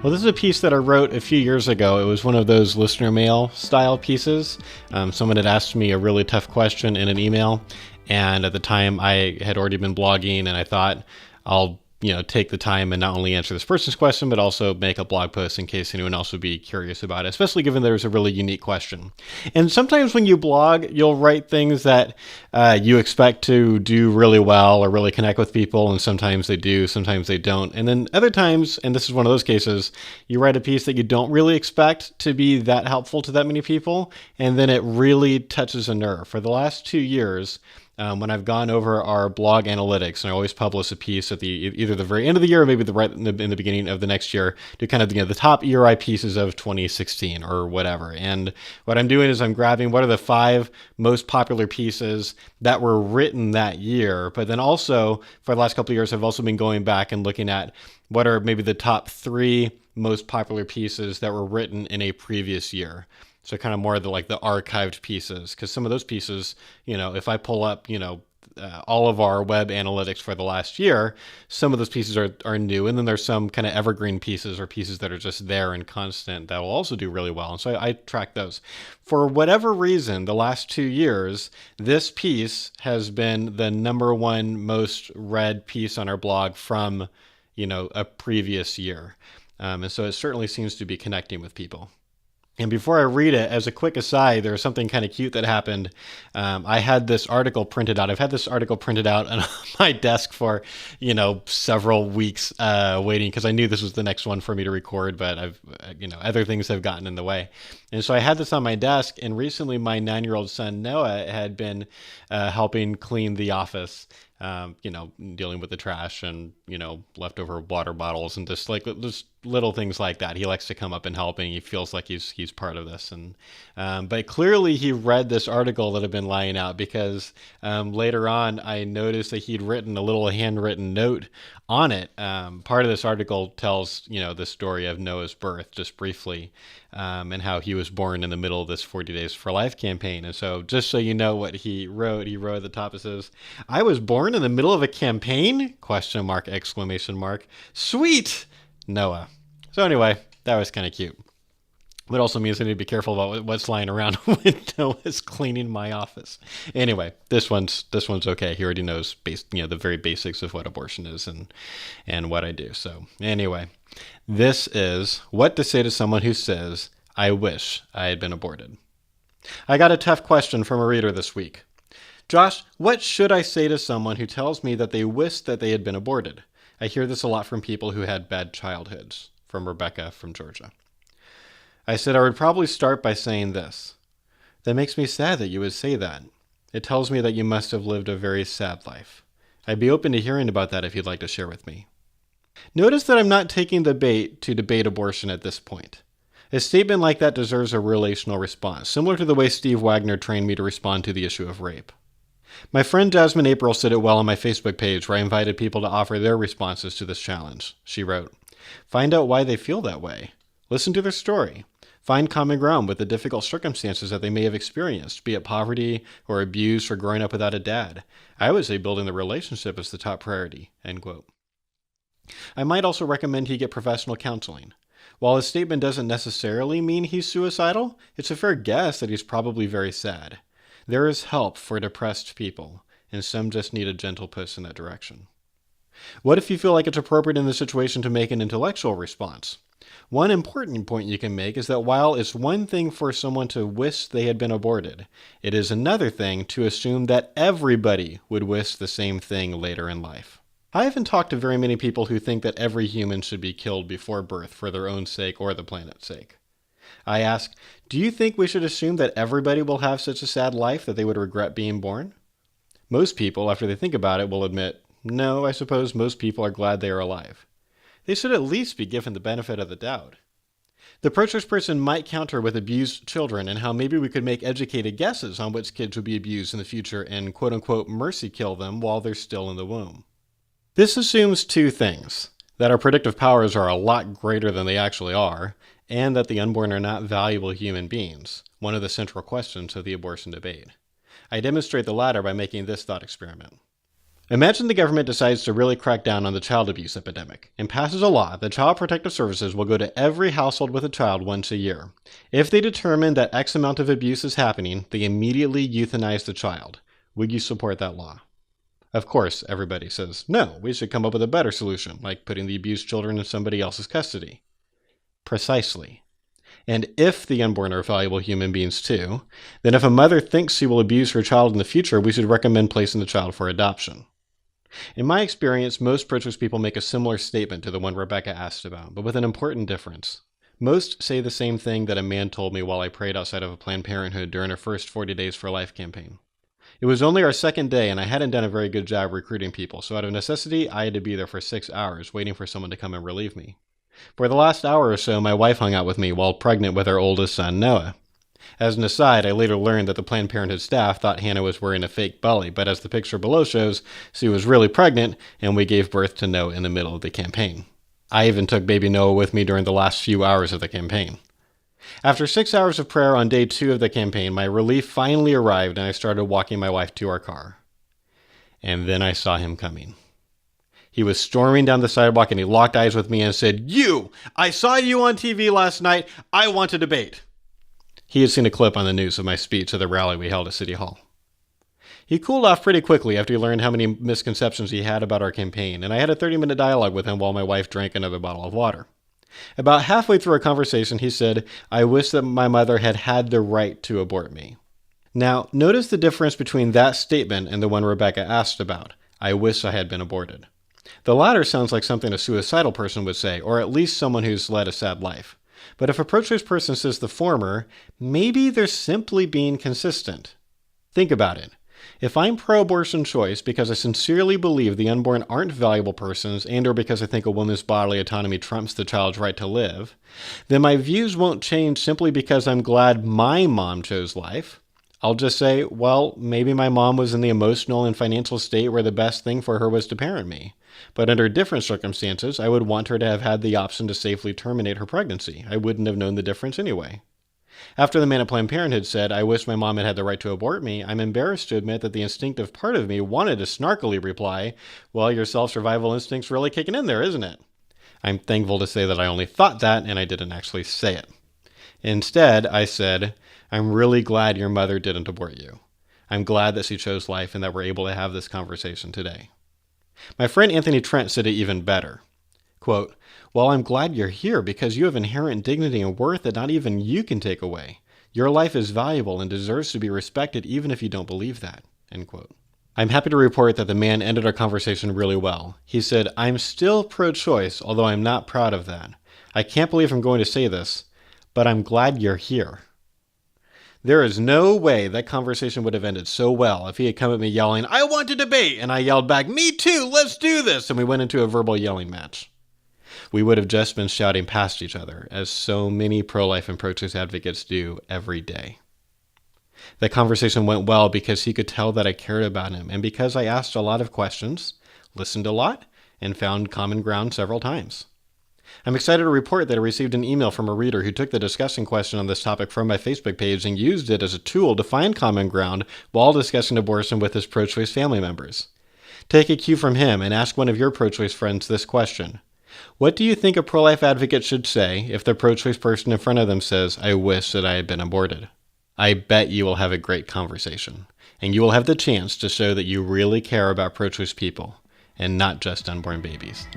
Well, this is a piece that I wrote a few years ago. It was one of those listener mail style pieces. Someone had asked me a really tough question in an email, and at the time I had already been blogging, and I thought I'll take the time and not only answer this person's question, but also make a blog post in case anyone else would be curious about it, especially given there's a really unique question. And sometimes when you blog, you'll write things that you expect to do really well or really connect with people, and sometimes they do, sometimes they don't. And then other times, and this is one of those cases, you write a piece that you don't really expect to be that helpful to that many people, and then it really touches a nerve. For the last 2 years, when I've gone over our blog analytics, and I always publish a piece at either the very end of the year or maybe right in the beginning of the next year to kind of the top ERI pieces of 2016 or whatever. And what I'm doing is I'm grabbing what are the 5 most popular pieces that were written that year. But then also for the last couple of years, I've also been going back and looking at what are maybe the top 3 most popular pieces that were written in a previous year. So kind of more of the archived pieces, because some of those pieces, if I pull up, all of our web analytics for the last year, some of those pieces are new. And then there's some kind of evergreen pieces or pieces that are just there and constant that will also do really well. And so I track those. For whatever reason, the last 2 years, this piece has been the #1 most read piece on our blog from, a previous year. And so it certainly seems to be connecting with people. And before I read it, as a quick aside, there was something kind of cute that happened. I had this article printed out. I've had this article printed out on my desk for, several weeks waiting, because I knew this was the next one for me to record, but other things have gotten in the way. And so I had this on my desk, and recently my 9-year-old son, Noah, had been helping clean the office. Dealing with the trash and, leftover water bottles and just little things like that. He likes to come up and help, and he feels like he's part of this. And but clearly he read this article that had been lying out, because later on I noticed that he'd written a little handwritten note on it. Part of this article tells, the story of Noah's birth just briefly, and how he was born in the middle of this 40 Days for Life campaign. And so just so you know what he wrote at the top, it says, "I was born in the middle of a campaign? ? Exclamation mark. Sweet, Noah." So anyway, that was kind of cute. But it also means I need to be careful about what's lying around when Noah's cleaning my office. Anyway, this one's okay. He already knows the very basics of what abortion is and what I do. So anyway, this is what to say to someone who says, "I wish I had been aborted." I got a tough question from a reader this week. "Josh, what should I say to someone who tells me that they wish that they had been aborted? I hear this a lot from people who had bad childhoods." From Rebecca from Georgia. I said I would probably start by saying this. "That makes me sad that you would say that. It tells me that you must have lived a very sad life. I'd be open to hearing about that if you'd like to share with me." Notice that I'm not taking the bait to debate abortion at this point. A statement like that deserves a relational response, similar to the way Steve Wagner trained me to respond to the issue of rape. My friend Jasmine April said it well on my Facebook page, where I invited people to offer their responses to this challenge. She wrote, "Find out why they feel that way. Listen to their story. Find common ground with the difficult circumstances that they may have experienced, be it poverty or abuse or growing up without a dad. I would say building the relationship is the top priority." End quote. I might also recommend he get professional counseling. While his statement doesn't necessarily mean he's suicidal, it's a fair guess that he's probably very sad. There is help for depressed people, and some just need a gentle push in that direction. What if you feel like it's appropriate in this situation to make an intellectual response? One important point you can make is that while it's one thing for someone to wish they had been aborted, it is another thing to assume that everybody would wish the same thing later in life. I haven't talked to very many people who think that every human should be killed before birth for their own sake or the planet's sake. I ask, do you think we should assume that everybody will have such a sad life that they would regret being born? Most people, after they think about it, will admit, no, I suppose most people are glad they are alive. They should at least be given the benefit of the doubt. The pro-choice person might counter with abused children and how maybe we could make educated guesses on which kids would be abused in the future and quote-unquote mercy kill them while they're still in the womb. This assumes 2 things: that our predictive powers are a lot greater than they actually are, and that the unborn are not valuable human beings, one of the central questions of the abortion debate. I demonstrate the latter by making this thought experiment. Imagine the government decides to really crack down on the child abuse epidemic and passes a law that Child Protective Services will go to every household with a child once a year. If they determine that X amount of abuse is happening, they immediately euthanize the child. Would you support that law? Of course, everybody says, no, we should come up with a better solution, like putting the abused children in somebody else's custody. Precisely. And if the unborn are valuable human beings too, then if a mother thinks she will abuse her child in the future, we should recommend placing the child for adoption. In my experience, most pro-choice people make a similar statement to the one Rebecca asked about, but with an important difference. Most say the same thing that a man told me while I prayed outside of a Planned Parenthood during our first 40 Days for Life campaign. It was only our second day, and I hadn't done a very good job recruiting people, so out of necessity, I had to be there for 6 hours, waiting for someone to come and relieve me. For the last hour or so, my wife hung out with me while pregnant with our oldest son, Noah. As an aside, I later learned that the Planned Parenthood staff thought Hannah was wearing a fake belly, but as the picture below shows, she was really pregnant, and we gave birth to Noah in the middle of the campaign. I even took baby Noah with me during the last few hours of the campaign. After 6 hours of prayer on day 2 of the campaign, my relief finally arrived, and I started walking my wife to our car. And then I saw him coming. He was storming down the sidewalk, and he locked eyes with me and said, "You! I saw you on TV last night. I want to debate." He had seen a clip on the news of my speech at the rally we held at City Hall. He cooled off pretty quickly after he learned how many misconceptions he had about our campaign, and I had a 30-minute dialogue with him while my wife drank another bottle of water. About halfway through our conversation, he said, "I wish that my mother had had the right to abort me." Now, notice the difference between that statement and the one Rebecca asked about, "I wish I had been aborted." The latter sounds like something a suicidal person would say, or at least someone who's led a sad life. But if a pro-choice person says the former, maybe they're simply being consistent. Think about it. If I'm pro-abortion choice because I sincerely believe the unborn aren't valuable persons and or because I think a woman's bodily autonomy trumps the child's right to live, then my views won't change simply because I'm glad my mom chose life. I'll just say, well, maybe my mom was in the emotional and financial state where the best thing for her was to parent me. But under different circumstances, I would want her to have had the option to safely terminate her pregnancy. I wouldn't have known the difference anyway. After the man at Planned Parenthood said, "I wish my mom had had the right to abort me," I'm embarrassed to admit that the instinctive part of me wanted to snarkily reply, "Well, your self-survival instinct's really kicking in there, isn't it?" I'm thankful to say that I only thought that and I didn't actually say it. Instead, I said, "I'm really glad your mother didn't abort you. I'm glad that she chose life and that we're able to have this conversation today." My friend Anthony Trent said it even better. Quote, "Well, I'm glad you're here because you have inherent dignity and worth that not even you can take away. Your life is valuable and deserves to be respected even if you don't believe that." End quote. I'm happy to report that the man ended our conversation really well. He said, "I'm still pro-choice, although I'm not proud of that. I can't believe I'm going to say this, but I'm glad you're here." There is no way that conversation would have ended so well if he had come at me yelling, "I want to debate," and I yelled back, "Me too, let's do this," and we went into a verbal yelling match. We would have just been shouting past each other, as so many pro-life and pro-choice advocates do every day. That conversation went well because he could tell that I cared about him, and because I asked a lot of questions, listened a lot, and found common ground several times. I'm excited to report that I received an email from a reader who took the discussion question on this topic from my Facebook page and used it as a tool to find common ground while discussing abortion with his pro-choice family members. Take a cue from him and ask one of your pro-choice friends this question. What do you think a pro-life advocate should say if the pro-choice person in front of them says, "I wish that I had been aborted"? I bet you will have a great conversation, and you will have the chance to show that you really care about pro-choice people and not just unborn babies.